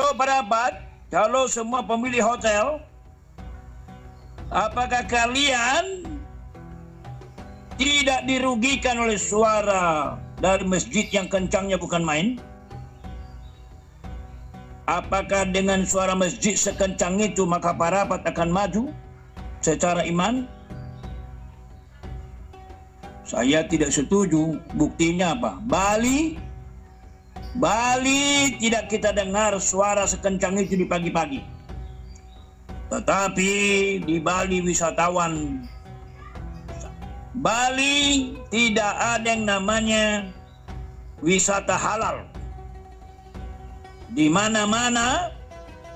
Halo pejabat, halo semua pemilik hotel, apakah kalian tidak dirugikan oleh suara dari masjid yang kencangnya bukan main? Apakah dengan suara masjid sekencang itu maka parapat akan maju secara iman? Saya tidak setuju. Buktinya apa? Bali tidak kita dengar suara sekencang itu di pagi-pagi. Tetapi di Bali wisatawan, Bali tidak ada yang namanya wisata halal. Di mana-mana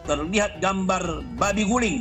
terlihat gambar babi guling.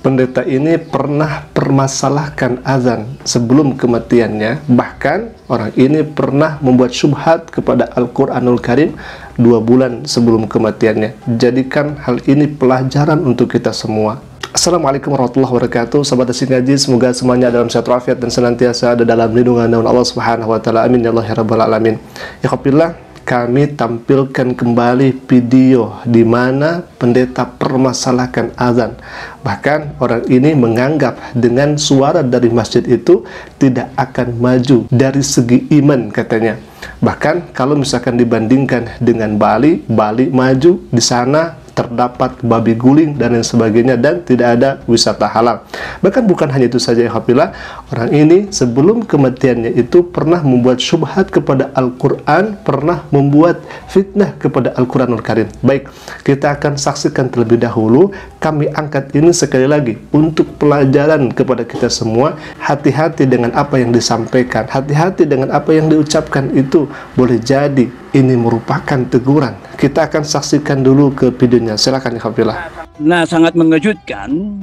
Pendeta ini pernah permasalahkan azan sebelum kematiannya. Bahkan orang ini pernah membuat syubhat kepada Al-Quranul Karim 2 bulan sebelum kematiannya. Jadikan hal ini pelajaran untuk kita semua. Assalamualaikum warahmatullahi wabarakatuh. Sahabat Asik Ngaji, semoga semuanya dalam sehat walafiat dan senantiasa ada dalam lindungan Allah Subhanahu wa taala. Amin ya Allah ya rabbal alamin. Ya Alhamdulillah, kami tampilkan kembali video di mana pendeta permasalahkan azan. Bahkan orang ini menganggap dengan suara dari masjid itu tidak akan maju dari segi iman katanya. Bahkan kalau misalkan dibandingkan dengan Bali maju, di sana terdapat babi guling dan lain sebagainya, dan tidak ada wisata halal. Bahkan bukan hanya itu saja, alhamdulillah, orang ini sebelum kematiannya itu pernah membuat syubhat kepada Al-Quran, pernah membuat fitnah kepada Al-Quranul Karim. Baik, kita akan saksikan terlebih dahulu. Kami angkat ini sekali lagi untuk pelajaran kepada kita semua. Hati-hati dengan apa yang disampaikan, hati-hati dengan apa yang diucapkan, itu boleh jadi ini merupakan teguran. Kita akan saksikan dulu ke videonya. Silakan, Alhamdulillah. Nah, sangat mengejutkan.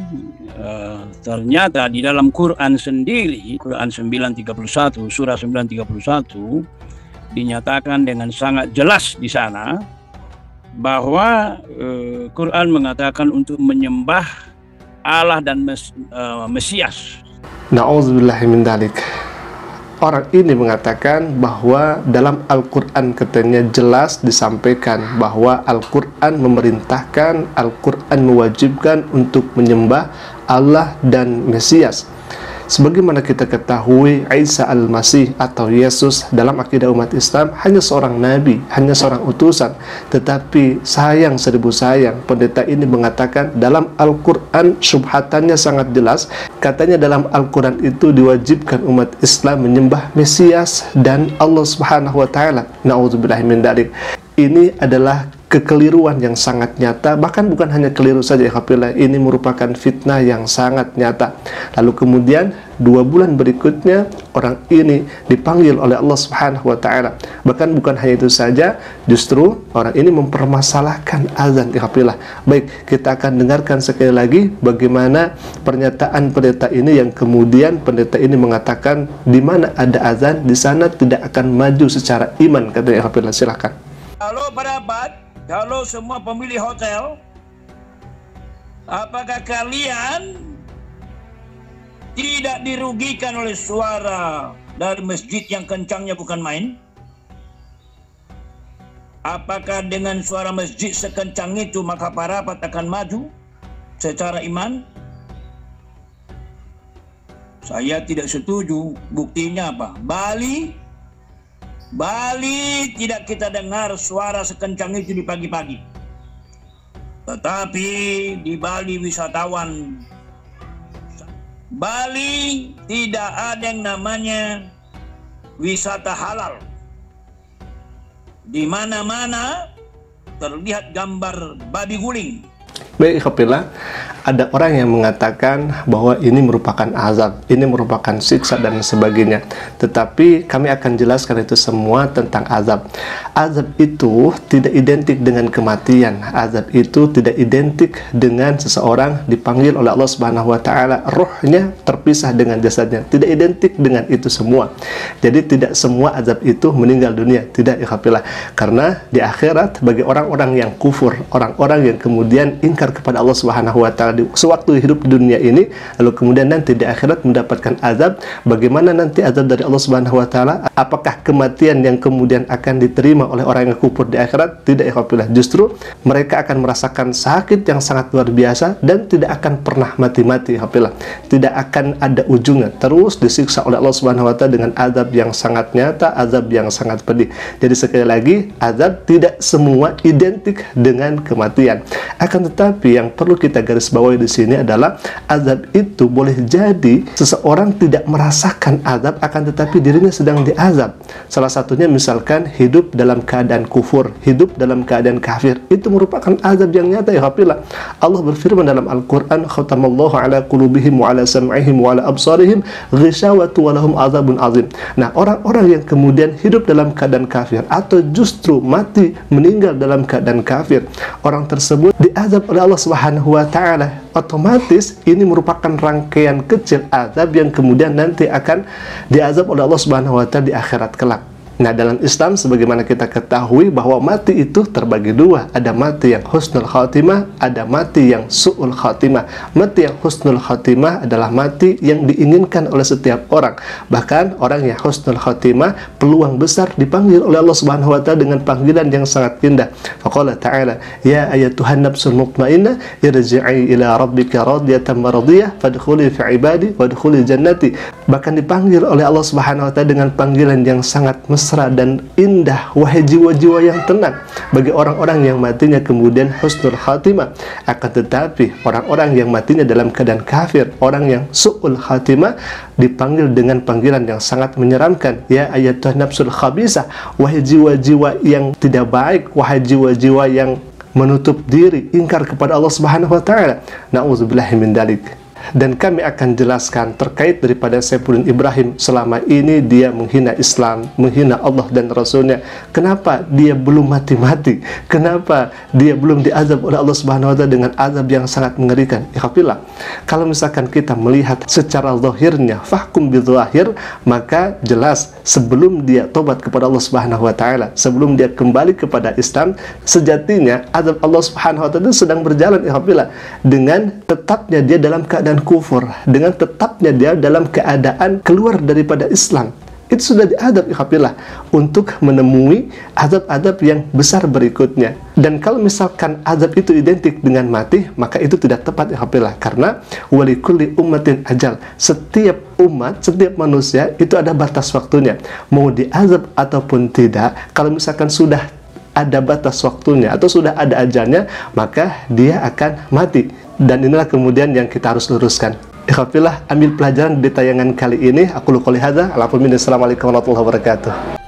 Ternyata di dalam Quran sendiri, Quran 9:31, surah 9:31, dinyatakan dengan sangat jelas di sana bahwa Quran mengatakan untuk menyembah Allah dan Mesias. Na'udzubillahi min dzalik. Orang ini mengatakan bahwa dalam Al-Quran katanya jelas disampaikan bahwa Al-Quran memerintahkan, Al-Quran mewajibkan untuk menyembah Allah dan Mesias. Sebagaimana kita ketahui, Isa Al-Masih atau Yesus dalam akidah umat Islam hanya seorang nabi, hanya seorang utusan. Tetapi sayang seribu sayang, pendeta ini mengatakan dalam Al-Quran syubhatannya sangat jelas. Katanya dalam Al-Quran itu diwajibkan umat Islam menyembah Mesias dan Allah Subhanahu wa taala. Na'udzubillahi min dzalik. Ini adalah kekeliruan yang sangat nyata. Bahkan bukan hanya keliru saja, alhamdulillah, ini merupakan fitnah yang sangat nyata. Lalu kemudian 2 bulan berikutnya orang ini dipanggil oleh Allah Subhanahu wa taala. Bahkan bukan hanya itu saja, justru orang ini mempermasalahkan azan, alhamdulillah. Baik, kita akan dengarkan sekali lagi bagaimana pernyataan pendeta ini, yang kemudian pendeta ini mengatakan di mana ada azan di sana tidak akan maju secara iman, katanya, alhamdulillah. Silakan. Halo pejabat, halo semua pemilik hotel, apakah kalian tidak dirugikan oleh suara dari masjid yang kencangnya bukan main? Apakah dengan suara masjid sekencang itu maka parapat akan maju secara iman? Saya tidak setuju. Buktinya apa? Bali tidak kita dengar suara sekencang itu di pagi-pagi. Tetapi di Bali wisatawan, Bali tidak ada yang namanya wisata halal. Di mana-mana terlihat gambar babi guling. Baik, alhamdulillah, ada orang yang mengatakan bahwa ini merupakan azab, ini merupakan siksa dan sebagainya. Tetapi kami akan jelaskan itu semua tentang azab. Azab itu tidak identik dengan kematian. Azab itu tidak identik dengan seseorang dipanggil oleh Allah Subhanahu wa taala, rohnya terpisah dengan jasadnya. Tidak identik dengan itu semua. Jadi tidak semua azab itu meninggal dunia, tidak, alhamdulillah. Karena di akhirat bagi orang-orang yang kufur, orang-orang yang kemudian ingkar ingkar kepada Allah Subhanahu wa taala sewaktu hidup di dunia ini, lalu kemudian nanti di akhirat mendapatkan azab. Bagaimana nanti azab dari Allah Subhanahu wa taala? Apakah kematian yang kemudian akan diterima oleh orang yang kufur di akhirat? Tidak, ikhwafillah. Justru mereka akan merasakan sakit yang sangat luar biasa dan tidak akan pernah mati-mati, ikhwafillah. Tidak akan ada ujungnya, terus disiksa oleh Allah Subhanahu wa taala dengan azab yang sangat nyata, azab yang sangat pedih. Jadi sekali lagi, azab tidak semua identik dengan kematian. Akan tetapi yang perlu kita garis bawahi di sini adalah azab itu boleh jadi seseorang tidak merasakan azab, akan tetapi dirinya sedang diazab. Salah satunya misalkan hidup dalam keadaan kufur, hidup dalam keadaan kafir, itu merupakan azab yang nyata, ya hafilah. Allah berfirman dalam Al-Quran, khatamallahu ala qulubihim wa ala sam'ihim wa ala absarihim ghishawatu wa lahum azabun azim. Nah, orang-orang yang kemudian hidup dalam keadaan kafir atau justru mati meninggal dalam keadaan kafir, orang tersebut diazab oleh Allah Subhanahu wa taala. Otomatis ini merupakan rangkaian kecil azab yang kemudian nanti akan diazab oleh Allah Subhanahu wa taala di akhirat kelak. Nah, dalam Islam sebagaimana kita ketahui bahwa mati itu terbagi dua. Ada mati yang husnul khatimah, ada mati yang su'ul khatimah. Mati yang husnul khatimah adalah mati yang diinginkan oleh setiap orang. Bahkan orang yang husnul khatimah peluang besar dipanggil oleh Allah Subhanahu wa taala dengan panggilan yang sangat indah. Faqala ta'ala, ya ayyatuhan nafsul mutmainnah irji'i ila rabbika radiyatan maradiyah fadkhuli fi ibadi wadkhuli jannati. Bahkan dipanggil oleh Allah Subhanahu wa taala dengan panggilan yang sangat mesra dan indah, wahai jiwa-jiwa yang tenang, bagi orang-orang yang matinya kemudian husnul khatimah. Akan tetapi orang-orang yang matinya dalam keadaan kafir, orang yang su'ul khatimah, dipanggil dengan panggilan yang sangat menyeramkan, ya ayyatuhan nafsul khabisah, wahai jiwa-jiwa yang tidak baik, wahai jiwa-jiwa yang menutup diri, ingkar kepada Allah Subhanahu wa taala. Na'udzubillahi min dzalik. Dan kami akan jelaskan terkait daripada Saifuddin Ibrahim selama ini dia menghina Islam, menghina Allah dan Rasulnya. Kenapa dia belum mati-mati? Kenapa dia belum diazab oleh Allah Subhanahu wa taala dengan azab yang sangat mengerikan? Ikhwafillah, kalau misalkan kita melihat secara zahirnya, fahkum bidzahir, maka jelas sebelum dia tobat kepada Allah Subhanahu wa taala, sebelum dia kembali kepada Islam, sejatinya azab Allah Subhanahu wa taala sedang berjalan, ikhwafillah, dengan tetapnya dia dalam keadaan kufur, dengan tetapnya dia dalam keadaan keluar daripada Islam. Itu sudah diadab, ikhwafillah, untuk menemui azab-azab yang besar berikutnya. Dan kalau misalkan azab itu identik dengan mati, maka itu tidak tepat, ikhwafillah, karena walikulli ummatin ajal. Setiap umat, setiap manusia itu ada batas waktunya, mau diazab ataupun tidak. Kalau misalkan sudah ada batas waktunya atau sudah ada ajalnya, maka dia akan mati. Dan inilah kemudian yang kita harus luruskan. Ikhwafillah, ambil pelajaran di tayangan kali ini. Aku qouli hadza, assalamualaikum warahmatullahi wabarakatuh.